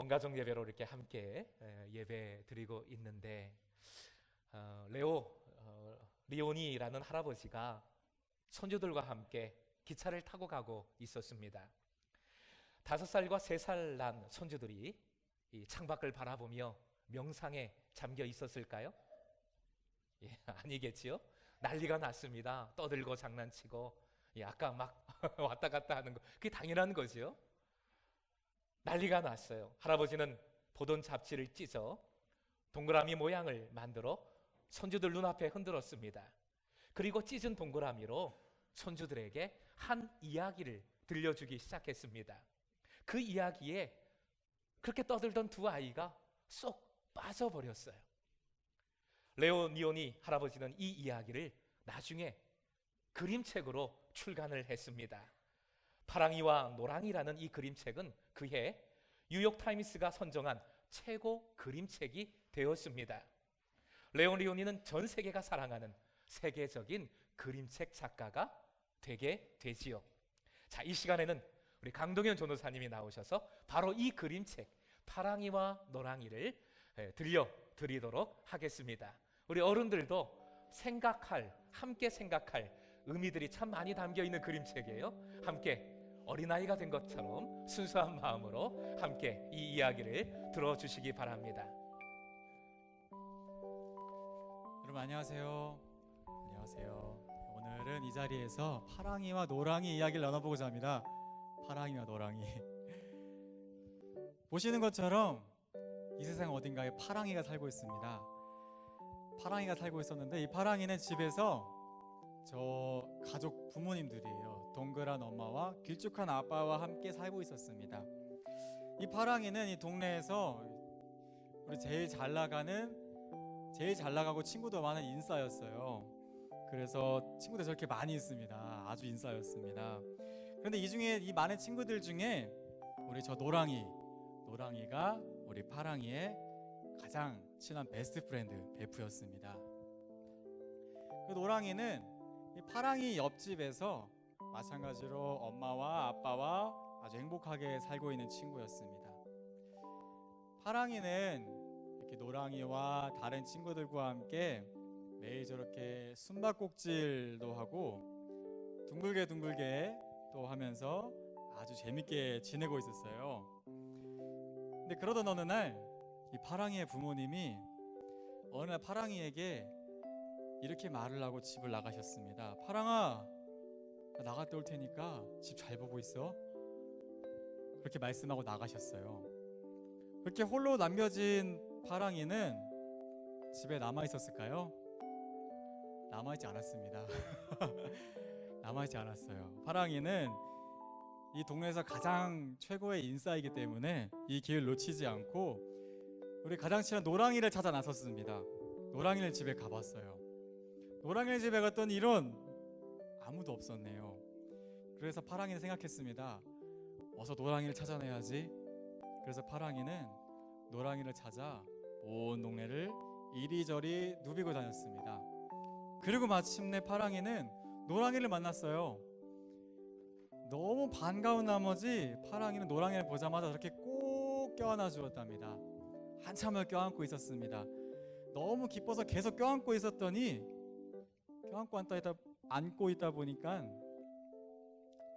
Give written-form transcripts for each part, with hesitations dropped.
원가족 예배로 이렇게 함께 예배 드리고 있는데 리오니라는 할아버지가 손주들과 함께 기차를 타고 가고 있었습니다. 5살과 3살 난 손주들이 이 창밖을 바라보며 명상에 잠겨 있었을까요? 예, 아니겠지요? 난리가 났습니다. 떠들고 장난치고 아까 막 왔다 갔다 하는 거 그게 당연한 거죠. 난리가 났어요. 할아버지는 보던 잡지를 찢어 동그라미 모양을 만들어 손주들 눈앞에 흔들었습니다. 그리고 찢은 동그라미로 손주들에게 한 이야기를 들려주기 시작했습니다. 그 이야기에 그렇게 떠들던 두 아이가 쏙 빠져버렸어요. 레오니오니 할아버지는 이 이야기를 나중에 그림책으로 출간을 했습니다. 파랑이와 노랑이라는 이 그림책은 그해 뉴욕타임스가 선정한 최고 그림책이 되었습니다. 레오니오니는 전 세계가 사랑하는 세계적인 그림책 작가가 되게 되지요. 자, 이 시간에는 우리 강동현 전도사님이 나오셔서 바로 이 그림책 파랑이와 노랑이를 들려드리도록 하겠습니다. 우리 어른들도 함께 생각할 의미들이 참 많이 담겨 있는 그림책이에요. 함께 어린아이가 된 것처럼 순수한 마음으로 함께 이 이야기를 들어주시기 바랍니다. 여러분 안녕하세요. 안녕하세요. 오늘은 이 자리에서 파랑이와 노랑이 이야기를 나눠보고자 합니다. 파랑이와 노랑이. 보시는 것처럼 이 세상 어딘가에 파랑이가 살고 있습니다. 파랑이가 살고 있었는데 이 파랑이는 집에서 저 가족 부모님들이에요. 동그란 엄마와 길쭉한 아빠와 함께 살고 있었습니다. 이 파랑이는 이 동네에서 우리 제일 잘 나가고 친구도 많은 인싸였어요. 그래서 친구들 저렇게 많이 있습니다. 아주 인싸였습니다. 그런데 이 중에 이 많은 친구들 중에 우리 저 노랑이가 우리 파랑이의 가장 친한 베스트 프렌드 베프였습니다. 그 노랑이는 이 파랑이 옆집에서 마찬가지로 엄마와 아빠와 아주 행복하게 살고 있는 친구였습니다. 파랑이는 이렇게 노랑이와 다른 친구들과 함께 매일 저렇게 숨바꼭질도 하고 둥글게 또 하면서 아주 재밌게 지내고 있었어요. 근데 그러던 어느 날 이 파랑이의 부모님이 어느 날 파랑이에게 이렇게 말을 하고 집을 나가셨습니다. 파랑아, 나 나갔다 올 테니까 집 잘 보고 있어. 그렇게 말씀하고 나가셨어요. 그렇게 홀로 남겨진 파랑이는 집에 남아 있었을까요? 남아있지 않았습니다. 남아있지 않았어요. 파랑이는 이 동네에서 가장 최고의 인싸이기 때문에 이 기회를 놓치지 않고 우리 가장 친한 노랑이를 찾아 나섰습니다. 노랑이를 집에 가봤어요. 노랑이를 집에 갔더니 이런 아무도 없었네요. 그래서 파랑이는 생각했습니다. 어서 노랑이를 찾아내야지. 그래서 파랑이는 노랑이를 찾아 온 동네를 이리저리 누비고 다녔습니다. 그리고 마침내 파랑이는 노랑이를 만났어요. 너무 반가운 나머지 파랑이는 노랑이를 보자마자 저렇게 꼭 껴안아 주었답니다. 한참을 껴안고 있었습니다. 너무 기뻐서 계속 껴안고 있었더니 안고 있다 보니까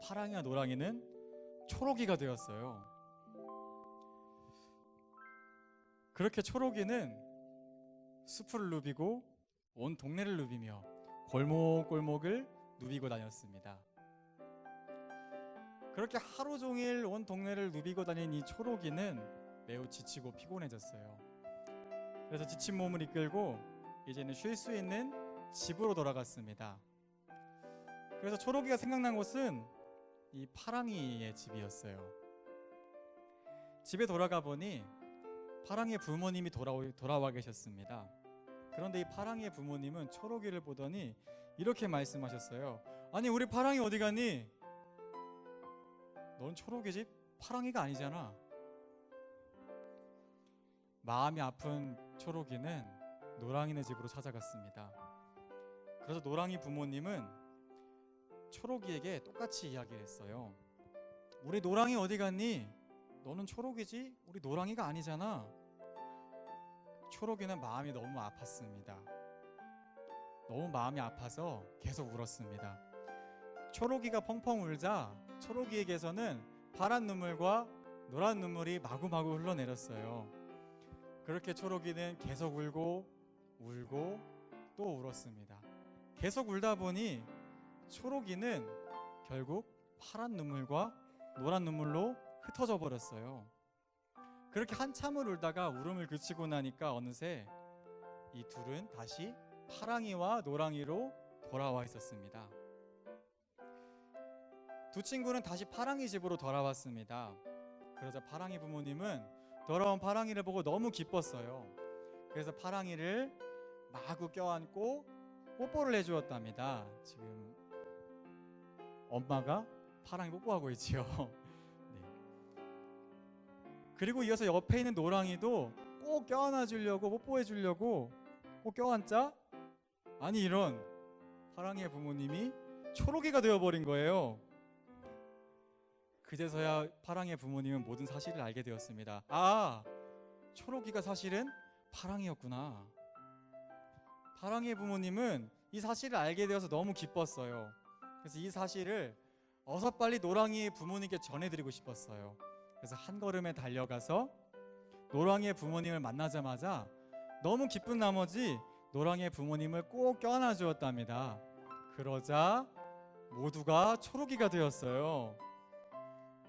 파랑이와 노랑이는 초록이가 되었어요. 그렇게 초록이는 숲을 누비고 온 동네를 누비며 골목골목을 누비고 다녔습니다. 그렇게 하루 종일 온 동네를 누비고 다닌 이 초록이는 매우 지치고 피곤해졌어요. 그래서 지친 몸을 이끌고 이제는 쉴 수 있는 집으로 돌아갔습니다. 그래서 초록이가 생각난 곳은 이 파랑이의 집이었어요. 집에 돌아가 보니 파랑이의 부모님이 돌아와 계셨습니다. 그런데 이 파랑이의 부모님은 초록이를 보더니 이렇게 말씀하셨어요. 아니, 우리 파랑이 어디 갔니? 넌 초록이 집 파랑이가 아니잖아. 마음이 아픈 초록이는 노랑이네 집으로 찾아갔습니다. 그래서 노랑이 부모님은 초록이에게 똑같이 이야기를 했어요. 우리 노랑이 어디 갔니? 너는 초록이지? 우리 노랑이가 아니잖아. 초록이는 마음이 너무 아팠습니다. 너무 마음이 아파서 계속 울었습니다. 초록이가 펑펑 울자 초록이에게서는 파란 눈물과 노란 눈물이 마구마구 흘러내렸어요. 그렇게 초록이는 계속 울고 또 울었습니다. 계속 울다 보니 초록이는 결국 파란 눈물과 노란 눈물로 흩어져 버렸어요. 그렇게 한참을 울다가 울음을 그치고 나니까 어느새 이 둘은 다시 파랑이와 노랑이로 돌아와 있었습니다. 두 친구는 다시 파랑이 집으로 돌아왔습니다. 그러자 파랑이 부모님은 돌아온 파랑이를 보고 너무 기뻤어요. 그래서 파랑이를 마구 껴안고 뽀뽀를 해주었답니다. 지금 엄마가 파랑이 뽀뽀하고 있지요. 네. 그리고 이어서 옆에 있는 노랑이도 꼭 껴안아 주려고 뽀뽀해 주려고 꼭 껴안자 아니 이런 파랑이의 부모님이 초록이가 되어버린 거예요. 그제서야 파랑이의 부모님은 모든 사실을 알게 되었습니다. 아, 초록이가 사실은 파랑이였구나. 파랑이의 부모님은 이 사실을 알게 되어서 너무 기뻤어요. 그래서 이 사실을 어서 빨리 노랑이의 부모님께 전해드리고 싶었어요. 그래서 한 걸음에 달려가서 노랑이의 부모님을 만나자마자 너무 기쁜 나머지 노랑이의 부모님을 꼭 껴안아 주었답니다. 그러자 모두가 초록이가 되었어요.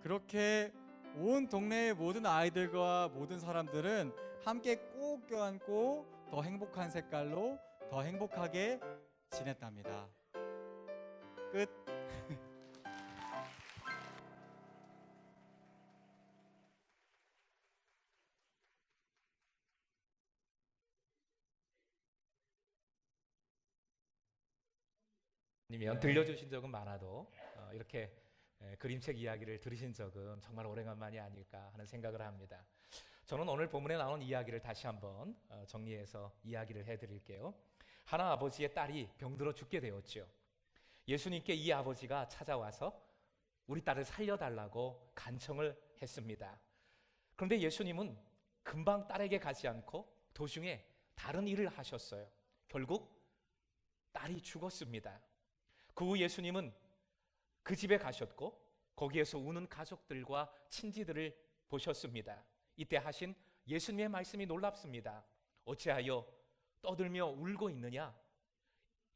그렇게 온 동네의 모든 아이들과 모든 사람들은 함께 꼭 껴안고 더 행복한 색깔로 더 행복하게 지냈답니다. 끝. 님이요 들려주신 적은 많아도 이렇게 그림책 이야기를 들으신 적은 정말 오래간만이 아닐까 하는 생각을 합니다. 저는 오늘 본문에 나온 이야기를 다시 한번 정리해서 이야기를 해드릴게요. 하나 아버지의 딸이 병들어 죽게 되었죠. 예수님께 이 아버지가 찾아와서 우리 딸을 살려달라고 간청을 했습니다. 그런데 예수님은 금방 딸에게 가지 않고 도중에 다른 일을 하셨어요. 결국 딸이 죽었습니다. 그 후 예수님은 그 집에 가셨고 거기에서 우는 가족들과 친지들을 보셨습니다. 이때 하신 예수님의 말씀이 놀랍습니다. 어찌하여 떠들며 울고 있느냐?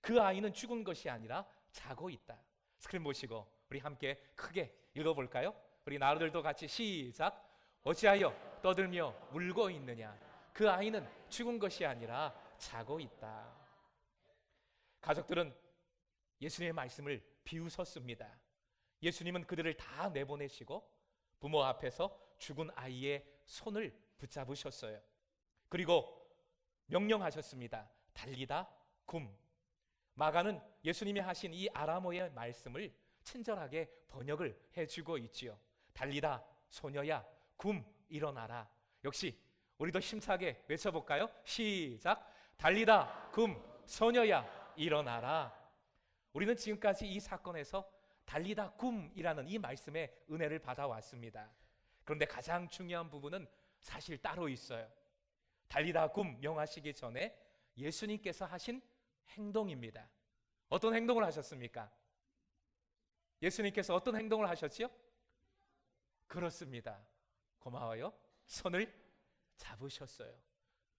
그 아이는 죽은 것이 아니라 자고 있다. 스크린 보시고 우리 함께 크게 읽어볼까요? 우리 나루들도 같이 시작. 어찌하여 떠들며 울고 있느냐? 그 아이는 죽은 것이 아니라 자고 있다. 가족들은 예수님의 말씀을 비웃었습니다. 예수님은 그들을 다 내보내시고 부모 앞에서 죽은 아이의 손을 붙잡으셨어요. 그리고 명령하셨습니다. 달리다 굼. 마가는 예수님이 하신 이 아람어의 말씀을 친절하게 번역을 해주고 있지요. 달리다 소녀야 굼 일어나라. 역시 우리도 힘차게 외쳐볼까요? 시작. 달리다 굼 소녀야 일어나라. 우리는 지금까지 이 사건에서 달리다 굼이라는 이 말씀의 은혜를 받아왔습니다. 그런데 가장 중요한 부분은 사실 따로 있어요. 달리다 굼 명하시기 전에 예수님께서 하신 행동입니다. 어떤 행동을 하셨습니까? 예수님께서 어떤 행동을 하셨지요? 그렇습니다. 고마워요. 손을 잡으셨어요.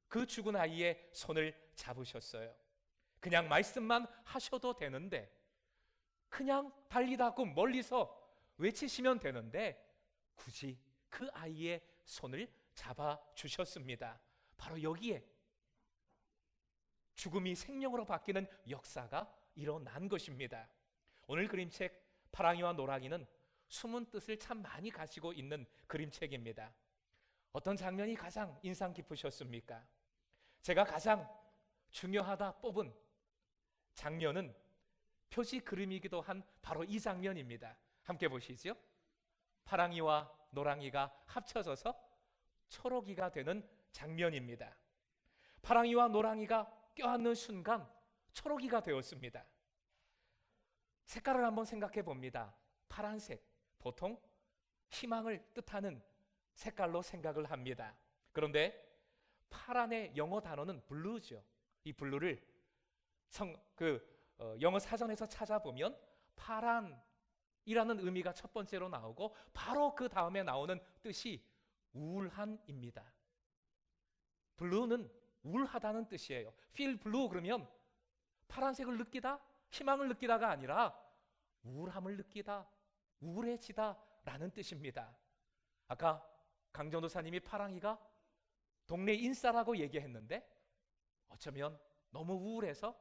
그 죽은 아이의 손을 잡으셨어요. 그냥 말씀만 하셔도 되는데, 그냥 달리다 굼 멀리서 외치시면 되는데 굳이 그 아이의 손을 잡아주셨습니다. 바로 여기에 죽음이 생명으로 바뀌는 역사가 일어난 것입니다. 오늘 그림책 파랑이와 노랑이는 숨은 뜻을 참 많이 가지고 있는 그림책입니다. 어떤 장면이 가장 인상 깊으셨습니까? 제가 가장 중요하다 뽑은 장면은 표지 그림이기도 한 바로 이 장면입니다. 함께 보시죠. 파랑이와 노랑이가 합쳐져서 초록이가 되는 장면입니다. 파랑이와 노랑이가 껴안는 순간 초록이가 되었습니다. 색깔을 한번 생각해 봅니다. 파란색, 보통 희망을 뜻하는 색깔로 생각을 합니다. 그런데 파란의 영어 단어는 블루죠. 이 블루를 영어 사전에서 찾아보면 파란이라는 의미가 첫 번째로 나오고 바로 그 다음에 나오는 뜻이 우울한입니다. 블루는 우울하다는 뜻이에요. feel blue 그러면 파란색을 느끼다, 희망을 느끼다가 아니라 우울함을 느끼다, 우울해지다 라는 뜻입니다. 아까 강전도사님이 파랑이가 동네 인싸라고 얘기했는데 어쩌면 너무 우울해서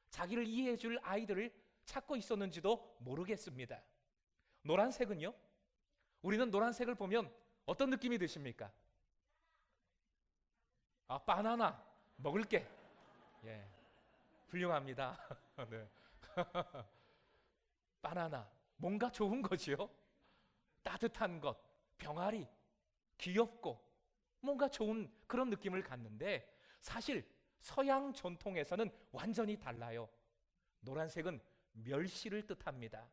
자기를 이해해 줄 아이들을 찾고 있었는지도 모르겠습니다. 노란색은요? 우리는 노란색을 보면 어떤 느낌이 드십니까? 바나나 먹을게. 예, 훌륭합니다. 네. 바나나 뭔가 좋은 거지요. 따뜻한 것, 병아리, 귀엽고 뭔가 좋은 그런 느낌을 갖는데 사실 서양 전통에서는 완전히 달라요. 노란색은 멸시를 뜻합니다.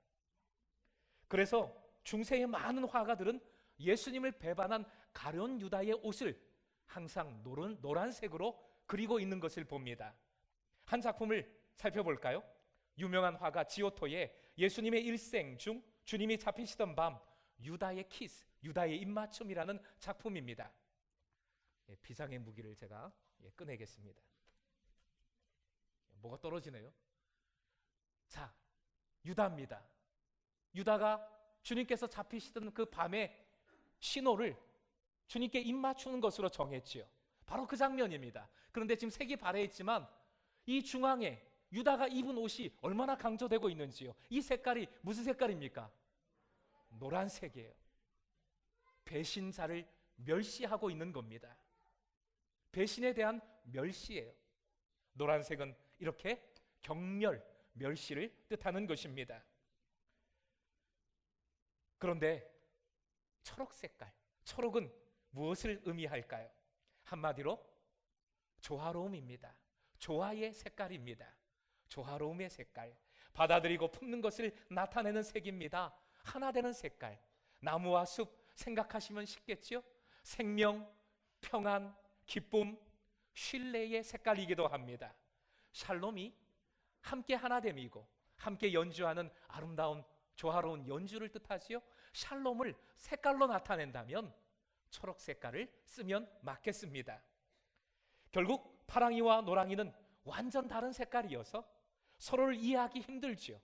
그래서 중세의 많은 화가들은 예수님을 배반한 가룟 유다의 옷을 항상 노란색으로 그리고 있는 것을 봅니다. 한 작품을 살펴볼까요? 유명한 화가 지오토의 예수님의 일생 중 주님이 잡히시던 밤 유다의 키스, 유다의 입맞춤이라는 작품입니다. 비장의 무기를 제가 꺼내겠습니다. 뭐가 떨어지네요. 자, 유다입니다. 유다가 주님께서 잡히시던 그 밤의 신호를 주님께 입맞추는 것으로 정했지요. 바로 그 장면입니다. 그런데 지금 색이 발해있지만 이 중앙에 유다가 입은 옷이 얼마나 강조되고 있는지요. 이 색깔이 무슨 색깔입니까? 노란색이에요. 배신자를 멸시하고 있는 겁니다. 배신에 대한 멸시예요. 노란색은 이렇게 경멸, 멸시를 뜻하는 것입니다. 그런데 초록 색깔, 초록은 무엇을 의미할까요? 한마디로 조화로움입니다. 조화의 색깔입니다. 조화로움의 색깔, 받아들이고 품는 것을 나타내는 색입니다. 하나 되는 색깔, 나무와 숲 생각하시면 쉽겠죠? 생명, 평안, 기쁨, 신뢰의 색깔이기도 합니다. 샬롬이 함께 하나됨이고 함께 연주하는 아름다운 조화로운 연주를 뜻하지요. 샬롬을 색깔로 나타낸다면 초록 색깔을 쓰면 맞겠습니다. 결국 파랑이와 노랑이는 완전 다른 색깔이어서 서로를 이해하기 힘들지요.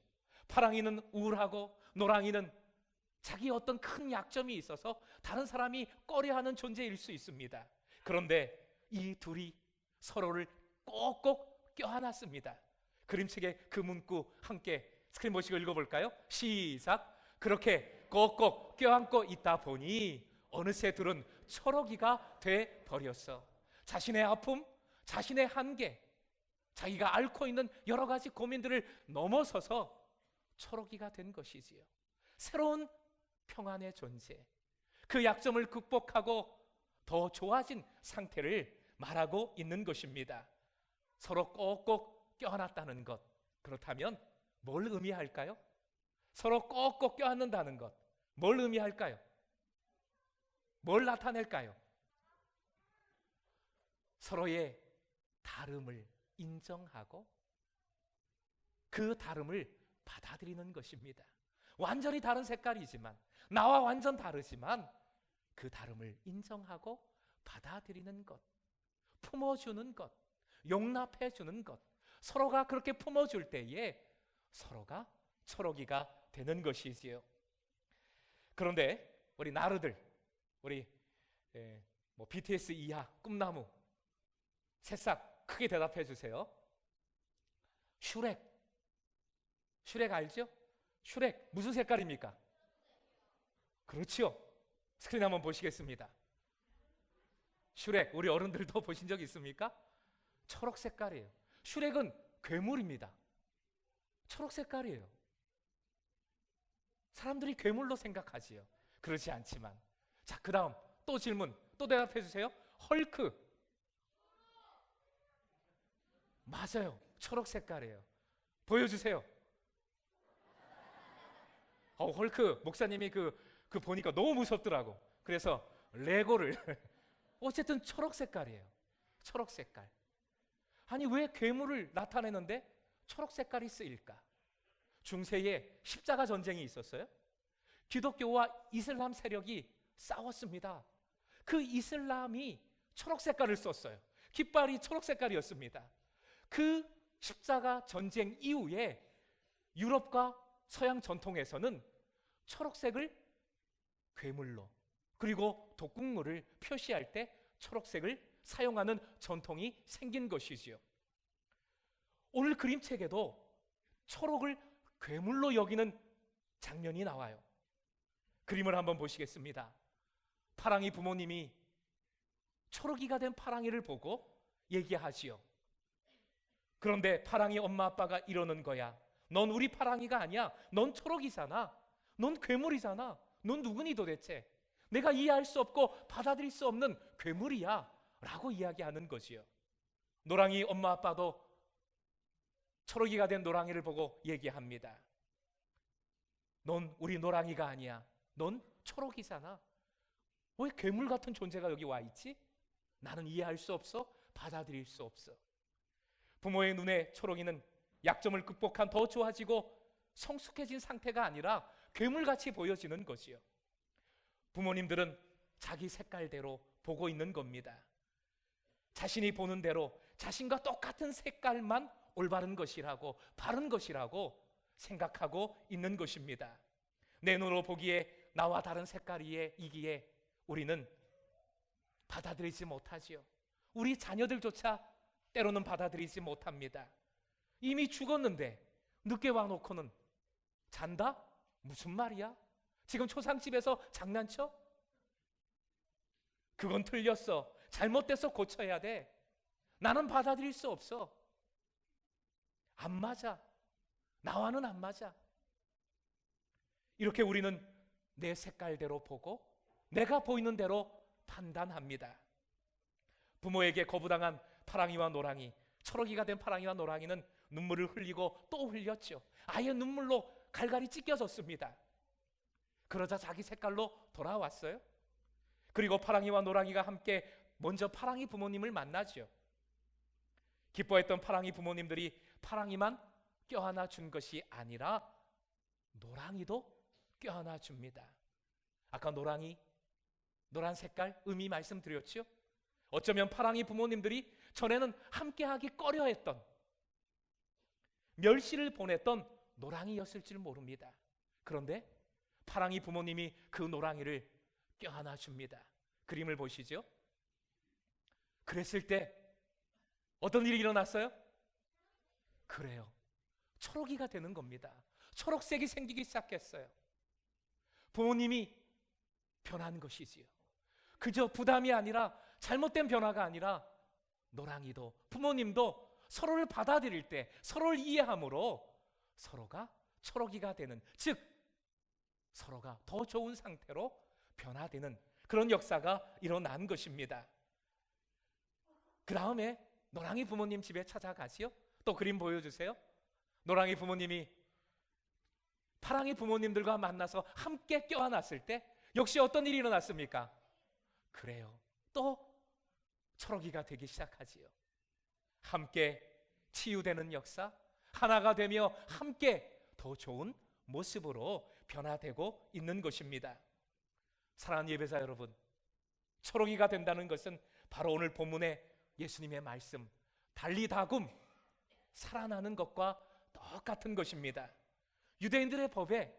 파랑이는 우울하고 노랑이는 자기 어떤 큰 약점이 있어서 다른 사람이 꺼려하는 존재일 수 있습니다. 그런데 이 둘이 서로를 꼭꼭 껴안았습니다. 그림책의 그 문구 함께 스크린 보시고 읽어볼까요? 시작. 그렇게 꼭꼭 껴안고 있다 보니 어느새 둘은 초록이가 돼 버렸어. 자신의 아픔, 자신의 한계, 자기가 앓고 있는 여러 가지 고민들을 넘어서서 초록이가 된 것이지요. 새로운 평안의 존재, 그 약점을 극복하고 더 좋아진 상태를 말하고 있는 것입니다. 서로 꼭꼭 껴안았다는 것, 그렇다면 뭘 의미할까요? 서로 꼭꼭 껴안는다는 것, 뭘 의미할까요? 뭘 나타낼까요? 서로의 다름을 인정하고 그 다름을 받아들이는 것입니다. 완전히 다른 색깔이지만, 나와 완전 다르지만 그 다름을 인정하고 받아들이는 것, 품어주는 것, 용납해주는 것, 서로가 그렇게 품어줄 때에 서로가 초록이가 되는 것이지요. 그런데 우리 나르들, 우리 BTS 이하, 꿈나무, 새싹 크게 대답해 주세요. 슈렉 알죠? 슈렉 무슨 색깔입니까? 그렇지요. 스크린 한번 보시겠습니다. 슈렉 우리 어른들도 보신 적 있습니까? 초록 색깔이에요. 슈렉은 괴물입니다. 초록 색깔이에요. 사람들이 괴물로 생각하지요. 그렇지 않지만. 자, 그 다음 또 질문, 또 대답해 주세요. 헐크. 맞아요. 초록 색깔이에요. 보여주세요. 헐크 목사님이 그 보니까 너무 무섭더라고. 그래서 레고를 어쨌든 초록 색깔이에요. 초록 색깔. 아니 왜 괴물을 나타내는데 초록 색깔이 쓰일까? 중세에 십자가 전쟁이 있었어요. 기독교와 이슬람 세력이 싸웠습니다. 그 이슬람이 초록 색깔을 썼어요. 깃발이 초록 색깔이었습니다. 그 십자가 전쟁 이후에 유럽과 서양 전통에서는 초록색을 괴물로 그리고 독극물을 표시할 때 초록색을 사용하는 전통이 생긴 것이지요. 오늘 그림책에도 초록을 괴물로 여기는 장면이 나와요. 그림을 한번 보시겠습니다. 파랑이 부모님이 초록이가 된 파랑이를 보고 얘기하지요. 그런데 파랑이 엄마 아빠가 이러는 거야. 넌 우리 파랑이가 아니야. 넌 초록이잖아. 넌 괴물이잖아. 넌 누구니 도대체? 내가 이해할 수 없고 받아들일 수 없는 괴물이야 라고 이야기하는 거지요. 노랑이 엄마 아빠도 초록이가 된 노랑이를 보고 얘기합니다. 넌 우리 노랑이가 아니야. 넌 초록이잖아. 왜 괴물 같은 존재가 여기 와 있지? 나는 이해할 수 없어. 받아들일 수 없어. 부모의 눈에 초록이는 약점을 극복한 더 좋아지고 성숙해진 상태가 아니라 괴물같이 보여지는 것이요. 부모님들은 자기 색깔대로 보고 있는 겁니다. 자신이 보는 대로 자신과 똑같은 색깔만 올바른 것이라고 바른 것이라고 생각하고 있는 것입니다. 내 눈으로 보기에 나와 다른 색깔이기에 우리는 받아들이지 못하지요. 우리 자녀들조차 때로는 받아들이지 못합니다. 이미 죽었는데 늦게 와놓고는 잔다? 무슨 말이야? 지금 초상집에서 장난쳐? 그건 틀렸어. 잘못돼서 고쳐야 돼. 나는 받아들일 수 없어. 안 맞아. 나와는 안 맞아. 이렇게 우리는 내 색깔대로 보고 내가 보이는 대로 판단합니다. 부모에게 거부당한 파랑이와 노랑이, 초록이가 된 파랑이와 노랑이는 눈물을 흘리고 또 흘렸죠. 아예 눈물로 갈갈이 찢겨졌습니다. 그러자 자기 색깔로 돌아왔어요. 그리고 파랑이와 노랑이가 함께 먼저 파랑이 부모님을 만나죠. 기뻐했던 파랑이 부모님들이 파랑이만 껴안아 준 것이 아니라 노랑이도 껴안아 줍니다. 아까 노랑이, 노란 색깔 의미 말씀드렸죠. 어쩌면 파랑이 부모님들이 전에는 함께하기 꺼려했던, 멸시를 보냈던 노랑이였을 줄 모릅니다. 그런데 파랑이 부모님이 그 노랑이를 껴안아 줍니다. 그림을 보시죠. 그랬을 때 어떤 일이 일어났어요? 그래요. 초록이가 되는 겁니다. 초록색이 생기기 시작했어요. 부모님이 변한 것이지요. 그저 부담이 아니라 잘못된 변화가 아니라 노랑이도 부모님도 서로를 받아들일 때 서로를 이해함으로 서로가 초록이가 되는, 즉 서로가 더 좋은 상태로 변화되는 그런 역사가 일어난 것입니다. 그 다음에 노랑이 부모님 집에 찾아가시오. 또 그림 보여주세요. 노랑이 부모님이 파랑이 부모님들과 만나서 함께 껴안았을 때 역시 어떤 일이 일어났습니까? 그래요. 또 초록이가 되기 시작하지요. 함께 치유되는 역사, 하나가 되며 함께 더 좋은 모습으로 변화되고 있는 것입니다. 사랑하는 예배자 여러분, 초록이가 된다는 것은 바로 오늘 본문의 예수님의 말씀, 달리다굼, 살아나는 것과 똑같은 것입니다. 유대인들의 법에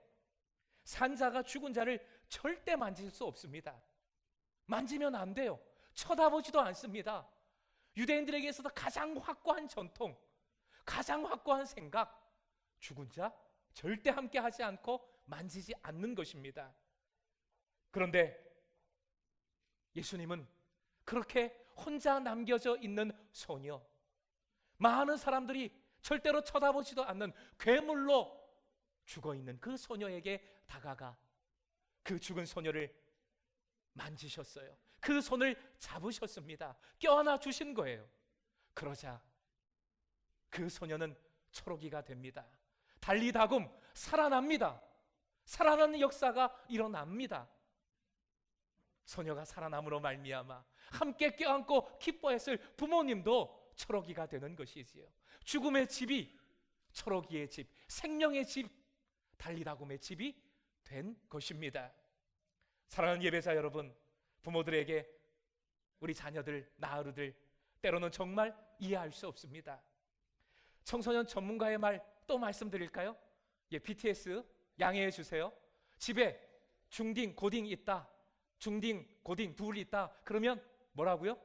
산자가 죽은 자를 절대 만질 수 없습니다. 만지면 안 돼요. 쳐다보지도 않습니다. 유대인들에게 있어서 가장 확고한 전통, 가장 확고한 생각, 죽은 자 절대 함께 하지 않고 만지지 않는 것입니다. 그런데 예수님은 그렇게 혼자 남겨져 있는 소녀, 많은 사람들이 절대로 쳐다보지도 않는 괴물로 죽어있는 그 소녀에게 다가가 그 죽은 소녀를 만지셨어요. 그 손을 잡으셨습니다. 껴안아 주신 거예요. 그러자 그 소녀는 초록이가 됩니다. 달리다굼, 살아납니다. 살아나는 역사가 일어납니다. 소녀가 살아남으로 말미암아 함께 껴안고 기뻐했을 부모님도 초록이가 되는 것이지요. 죽음의 집이 초록이의 집, 생명의 집, 달리다굼의 집이 된 것입니다. 사랑하는 예배자 여러분, 부모들에게 우리 자녀들, 나으르들 때로는 정말 이해할 수 없습니다. 청소년 전문가의 말 또 말씀드릴까요? BTS 양해해 주세요. 집에 중딩, 고딩 있다, 중딩, 고딩 둘 있다, 그러면 뭐라고요?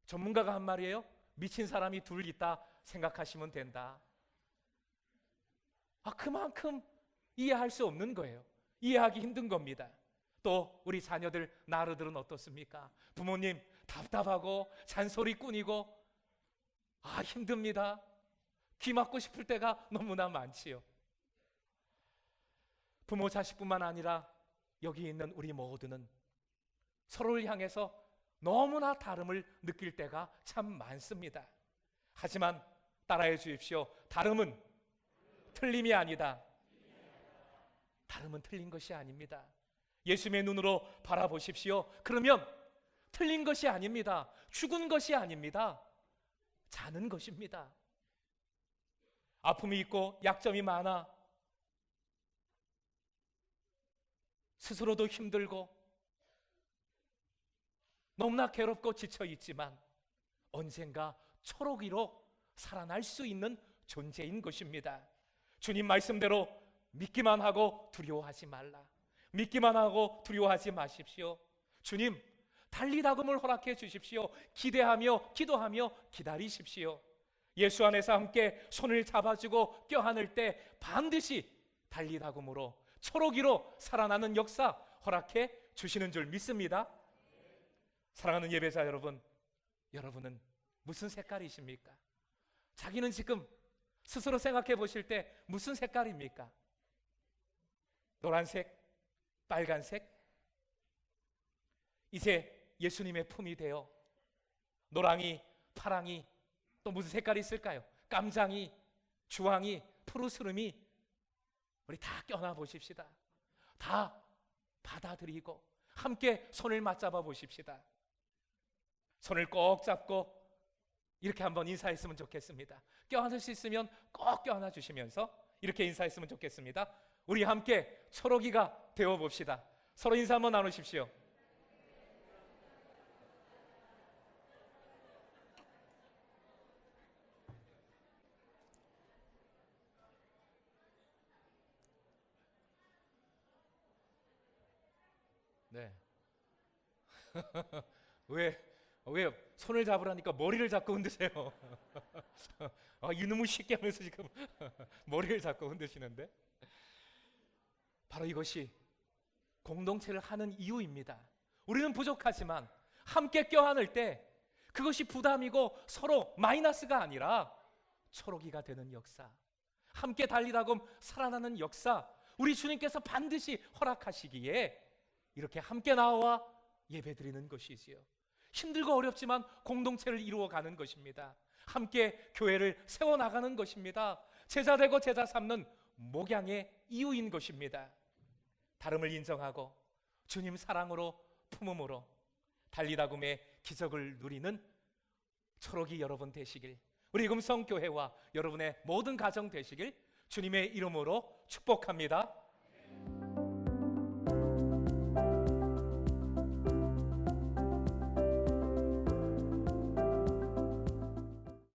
전문가가 한 말이에요. 미친 사람이 둘 있다 생각하시면 된다. 그만큼 이해할 수 없는 거예요. 이해하기 힘든 겁니다. 또 우리 자녀들, 나르들은 어떻습니까? 부모님 답답하고 잔소리꾼이고 힘듭니다. 귀 막고 싶을 때가 너무나 많지요. 부모 자식뿐만 아니라 여기 있는 우리 모두는 서로를 향해서 너무나 다름을 느낄 때가 참 많습니다. 하지만 따라해 주십시오. 다름은 틀림이 아니다. 다름은 틀린 것이 아닙니다. 예수님의 눈으로 바라보십시오. 그러면 틀린 것이 아닙니다. 죽은 것이 아닙니다. 자는 것입니다. 아픔이 있고 약점이 많아 스스로도 힘들고 너무나 괴롭고 지쳐 있지만 언젠가 초록이로 살아날 수 있는 존재인 것입니다. 주님 말씀대로 믿기만 하고 두려워하지 말라. 믿기만 하고 두려워하지 마십시오. 주님 달리다굼을 허락해 주십시오. 기대하며 기도하며 기다리십시오. 예수 안에서 함께 손을 잡아주고 껴안을 때 반드시 달리다굼으로 초록이로 살아나는 역사 허락해 주시는 줄 믿습니다. 사랑하는 예배자 여러분, 여러분은 무슨 색깔이십니까? 자기는 지금 스스로 생각해 보실 때 무슨 색깔입니까? 노란색? 빨간색? 이제 예수님의 품이 되어 노랑이, 파랑이, 또 무슨 색깔이 있을까요? 깜장이, 주황이, 푸르스름이, 우리 다 껴나 보십시다. 다 받아들이고 함께 손을 맞잡아 보십시다. 손을 꼭 잡고 이렇게 한번 인사했으면 좋겠습니다. 껴안을 수 있으면 꼭 껴안아 주시면서 이렇게 인사했으면 좋겠습니다. 우리 함께 초록이가 되어 봅시다. 서로 인사 한번 나누십시오. 네. 왜 손을 잡으라니까 머리를 잡고 흔드세요? 이놈의 쉽게 하면서 지금 머리를 잡고 흔드시는데, 바로 이것이 공동체를 하는 이유입니다. 우리는 부족하지만 함께 껴안을 때 그것이 부담이고 서로 마이너스가 아니라 초록이가 되는 역사, 함께 달리다굼 살아나는 역사, 우리 주님께서 반드시 허락하시기에 이렇게 함께 나와 예배드리는 것이지요. 힘들고 어렵지만 공동체를 이루어가는 것입니다. 함께 교회를 세워나가는 것입니다. 제자 되고 제자 삼는 목양의 이유인 것입니다. 다름을 인정하고 주님 사랑으로 품음으로 달리다굼의 기적을 누리는 초록이 여러분 되시길, 우리 금성교회와 여러분의 모든 가정 되시길 주님의 이름으로 축복합니다.